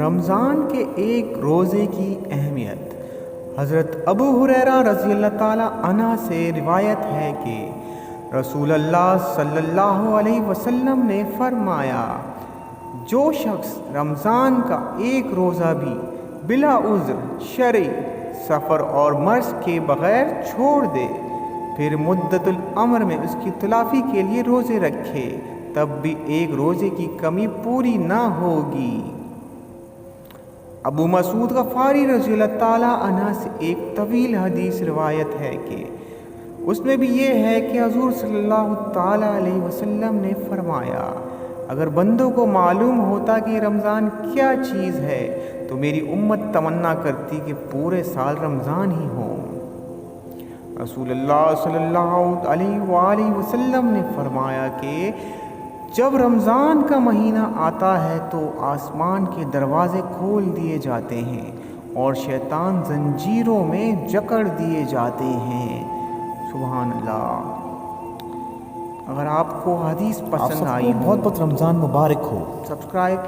رمضان کے ایک روزے کی اہمیت۔ حضرت ابو ہریرہ رضی اللہ تعالیٰ عنہ سے روایت ہے کہ رسول اللہ صلی اللہ علیہ وسلم نے فرمایا، جو شخص رمضان کا ایک روزہ بھی بلا عذر شرعی، سفر اور مرض کے بغیر چھوڑ دے، پھر مدت العمر میں اس کی تلافی کے لیے روزے رکھے، تب بھی ایک روزے کی کمی پوری نہ ہوگی۔ ابو مسعود غفاری رضی اللہ تعالیٰ عنہ سے ایک طویل حدیث روایت ہے کہ اس میں بھی یہ ہے کہ حضور صلی اللہ تعالیٰ علیہ وسلم نے فرمایا، اگر بندوں کو معلوم ہوتا کہ رمضان کیا چیز ہے تو میری امت تمنا کرتی کہ پورے سال رمضان ہی ہو۔ رسول اللہ صلی اللہ علیہ وآلہ وسلم نے فرمایا کہ جب رمضان کا مہینہ آتا ہے تو آسمان کے دروازے کھول دیے جاتے ہیں اور شیطان زنجیروں میں جکڑ دیے جاتے ہیں۔ سبحان اللہ۔ اگر آپ کو حدیث پسند آئی بہت بہت رمضان مبارک ہو۔ سبسکرائب